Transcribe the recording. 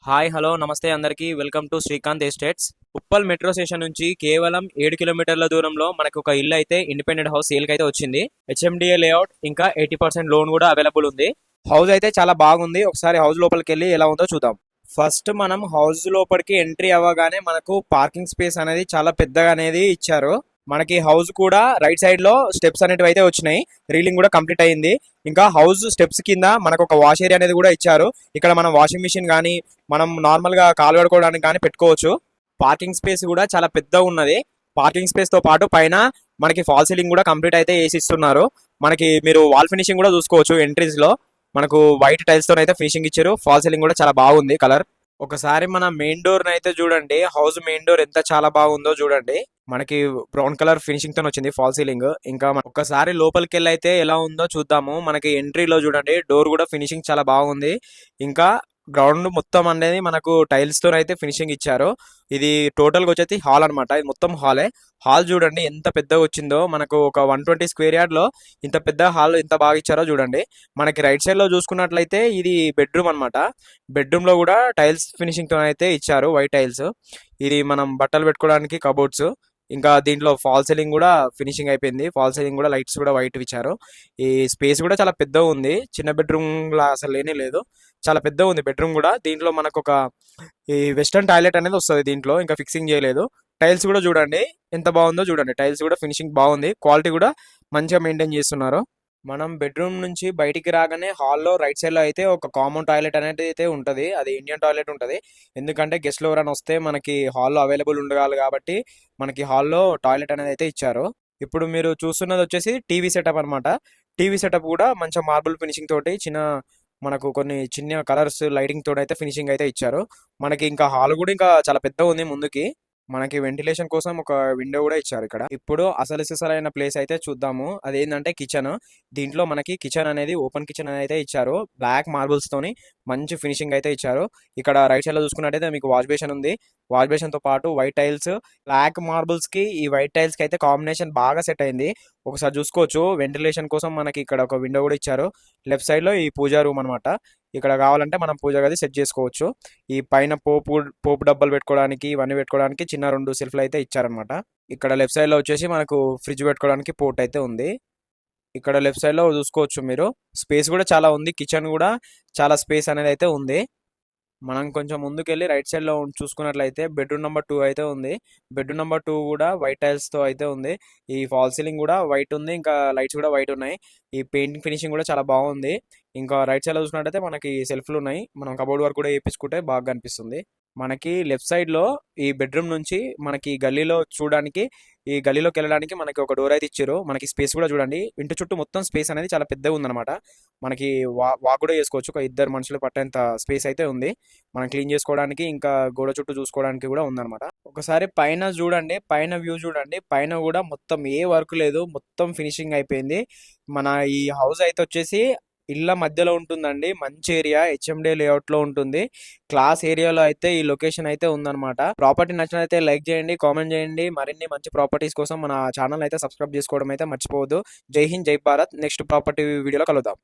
Hi hello నమస్తే అందరికీ welcome to Srikanth estates. Uppal metro station నుంచి కేవలం 7 కిలోమీటర్ల దూరంలో మనకు ఒక ఇల్లు అయితే ఇండిపెండెంట్ హౌస్ సేల్ అయితే వచ్చింది. హెచ్ఎండిఏ లేఅవుట్ ఇంకా 80% లోన్ కూడా అవైలబుల్ ఉంది. హౌస్ అయితే చాలా బాగుంది. ఒకసారి హౌస్ లోపలికి వెళ్ళి ఎలా ఉందో చూద్దాం. ఫస్ట్ మనం హౌస్ లోపలికి ఎంట్రీ అవ్వగానే మనకు పార్కింగ్ స్పేస్ అనేది చాలా పెద్దగా అనేది ఇచ్చారు. మనకి హౌస్ కూడా రైట్ సైడ్ లో స్టెప్స్ అనేటివి అయితే వచ్చినాయి. రీలింగ్ కూడా కంప్లీట్ అయింది. ఇంకా హౌస్ స్టెప్స్ కింద మనకు ఒక వాష్ ఏరియా అనేది కూడా ఇచ్చారు. ఇక్కడ మనం వాషింగ్ మిషన్ కానీ మనం నార్మల్ గా కాలు కడుకోవడానికి కానీ పెట్టుకోవచ్చు. పార్కింగ్ స్పేస్ కూడా చాలా పెద్దగా ఉన్నది. పార్కింగ్ స్పేస్ తో పాటు పైన మనకి ఫాల్ సీలింగ్ కూడా కంప్లీట్ అయితే వేసి ఇస్తున్నారు. మనకి మీరు వాల్ ఫినిషింగ్ కూడా చూసుకోవచ్చు. ఎంట్రీస్ లో మనకు వైట్ టైల్స్ తో అయితే ఫినిషింగ్ ఇచ్చారు. ఫాల్ సీలింగ్ కూడా చాలా బాగుంది కలర్. ఒకసారి మన మెయిన్ డోర్ అయితే చూడండి. హౌస్ మెయిన్ డోర్ ఎంత చాలా బాగుందో చూడండి. మనకి బ్రౌన్ కలర్ ఫినిషింగ్ తో వచ్చింది ఫాల్ సీలింగ్. ఇంకా ఒక్కసారి లోపలికి వెళ్ళి అయితే ఎలా ఉందో చూద్దాము. మనకి ఎంట్రీలో చూడండి డోర్ కూడా ఫినిషింగ్ చాలా బాగుంది. ఇంకా గ్రౌండ్ మొత్తం అనేది మనకు టైల్స్ తో అయితే ఫినిషింగ్ ఇచ్చారు. ఇది టోటల్ గా వచ్చేసి హాల్ అనమాట. ఇది మొత్తం హాలే. హాల్ చూడండి ఎంత పెద్దగా వచ్చిందో. మనకు ఒక 120 స్క్వేర్ యార్డ్ లో ఇంత పెద్ద హాల్ ఎంత బాగా ఇచ్చారో చూడండి. మనకి రైట్ సైడ్ లో చూసుకున్నట్లయితే ఇది బెడ్రూమ్ అనమాట. బెడ్రూమ్ లో కూడా టైల్స్ ఫినిషింగ్ తో అయితే ఇచ్చారు, వైట్ టైల్స్. ఇది మనం బట్టలు పెట్టుకోవడానికి కబోర్డ్స్. ఇంకా దీంట్లో ఫాల్ సీలింగ్ కూడా ఫినిషింగ్ అయిపోయింది. ఫాల్ సీలింగ్ కూడా లైట్స్ కూడా వైట్ ఇచ్చారు. ఈ స్పేస్ కూడా చాలా పెద్దగా ఉంది. చిన్న బెడ్రూమ్ లా అసలు లేనే లేదు. చాలా పెద్దగా ఉంది బెడ్రూమ్ కూడా. దీంట్లో మనకు ఒక ఈ వెస్టర్న్ టాయిలెట్ అనేది వస్తుంది దీంట్లో. ఇంకా ఫిక్సింగ్ చేయలేదు. టైల్స్ కూడా చూడండి ఎంత బాగుందో చూడండి. టైల్స్ కూడా ఫినిషింగ్ బాగుంది. క్వాలిటీ కూడా మంచిగా మెయింటైన్ చేస్తున్నారు. మనం బెడ్రూమ్ నుంచి బయటికి రాగానే హాల్లో రైట్ సైడ్ లో అయితే ఒక కామన్ టాయిలెట్ అనేది అయితే ఉంటది. అది ఇండియన్ టాయిలెట్ ఉంటది. ఎందుకంటే గెస్ట్లు ఎవరైనా వస్తే మనకి హాల్లో అవైలబుల్ ఉండగాలి కాబట్టి మనకి హాల్లో టాయిలెట్ అనేది అయితే ఇచ్చారు. ఇప్పుడు మీరు చూస్తున్నది వచ్చేసి టీవీ సెటప్ అనమాట. టీవీ సెటప్ కూడా మంచిగా మార్బుల్ ఫినిషింగ్ తోటి చిన్న మనకు కొన్ని చిన్న కలర్స్ లైటింగ్ తోటి అయితే ఫినిషింగ్ అయితే ఇచ్చారు. మనకి ఇంకా హాల్ కూడా ఇంకా చాలా పెద్దగా ఉంది ముందుకి. మనకి వెంటిలేషన్ కోసం ఒక విండో కూడా ఇచ్చారు ఇక్కడ. ఇప్పుడు అసలు సిసలైన ప్లేస్ అయితే చూద్దాము. అదేంటంటే కిచెన్. దీంట్లో మనకి కిచెన్ అనేది ఓపెన్ కిచెన్ అయితే ఇచ్చారు. బ్లాక్ మార్బుల్స్ తోని మంచి ఫినిషింగ్ అయితే ఇచ్చారు. ఇక్కడ రైట్ సైడ్ లో చూసుకున్నట్టయితే మీకు వాష్ బేషన్ ఉంది. వాష్ బేషన్ తో పాటు వైట్ టైల్స్, బ్లాక్ మార్బుల్స్ కి ఈ వైట్ టైల్స్ కి అయితే కాంబినేషన్ బాగా సెట్ అయింది. ఒకసారి చూసుకోవచ్చు. వెంటిలేషన్ కోసం మనకి ఇక్కడ ఒక విండో కూడా ఇచ్చారు. లెఫ్ట్ సైడ్ లో ఈ పూజా రూమ్ అనమాట. ఇక్కడ కావాలంటే మనం పూజ గది సెట్ చేసుకోవచ్చు. ఈ పైన పోపు పోపు డబ్బాలు పెట్టుకోవడానికి ఇవన్నీ పెట్టుకోవడానికి చిన్న 2 సెల్ఫ్లు అయితే ఇచ్చారనమాట. ఇక్కడ లెఫ్ట్ సైడ్ లో వచ్చేసి మనకు ఫ్రిడ్జ్ పెట్టుకోవడానికి పోర్ట్ అయితే ఉంది. ఇక్కడ లెఫ్ట్ సైడ్ లో చూసుకోవచ్చు మీరు. స్పేస్ కూడా చాలా ఉంది. కిచెన్ కూడా చాలా స్పేస్ అనేది అయితే ఉంది. మనం కొంచెం ముందుకెళ్ళి రైట్ సైడ్ లో చూసుకున్నట్లయితే బెడ్రూమ్ నెంబర్ 2 అయితే ఉంది. బెడ్రూమ్ నెంబర్ 2 కూడా వైట్ టైల్స్ తో అయితే ఉంది. ఈ ఫాల్ సీలింగ్ కూడా వైట్ ఉంది. ఇంకా లైట్స్ కూడా వైట్ ఉన్నాయి. ఈ పెయింటింగ్ ఫినిషింగ్ కూడా చాలా బాగుంది. ఇంకా రైట్ సైడ్ లో చూసుకున్నట్టయితే మనకి సెల్ఫ్లు ఉన్నాయి. మనం కబోర్డ్ వర్క్ కూడా వేయించుకుంటే బాగా కనిపిస్తుంది. మనకి లెఫ్ట్ సైడ్ లో ఈ బెడ్రూమ్ నుంచి మనకి గల్లీలో చూడడానికి, ఈ గల్లీలోకి వెళ్ళడానికి మనకి ఒక డోర్ అయితే ఇచ్చారు. మనకి స్పేస్ కూడా చూడండి. ఇంటి చుట్టూ మొత్తం స్పేస్ అనేది చాలా పెద్దగా ఉందన్నమాట. మనకి వాక్ కూడా చేసుకోవచ్చు. ఒక 2 మనుషులు పట్టేంత స్పేస్ అయితే ఉంది. మనం క్లీన్ చేసుకోవడానికి ఇంకా గోడ చుట్టూ చూసుకోవడానికి కూడా ఉందన్నమాట. ఒకసారి పైన చూడండి. పైన వ్యూ చూడండి. పైన కూడా మొత్తం ఏ వర్క్ లేదు. మొత్తం ఫినిషింగ్ అయిపోయింది. మన ఈ హౌస్ అయితే వచ్చేసి ఇళ్ళ మధ్యలో ఉంటుందండి. మంచి ఏరియా, హెచ్ఎండే లేఅవుట్ లో ఉంటుంది. క్లాస్ ఏరియాలో అయితే ఈ లొకేషన్ అయితే ఉందన్నమాట. ప్రాపర్టీ నచ్చినైతే లైక్ చేయండి, కామెంట్ చేయండి. మరిన్ని మంచి ప్రాపర్టీస్ కోసం మన ఛానల్ అయితే సబ్స్క్రైబ్ చేసుకోవడం అయితే మర్చిపోవద్దు. జై హింద్, జై భారత్. నెక్స్ట్ ప్రాపర్టీ వీడియోలో కలుద్దాం.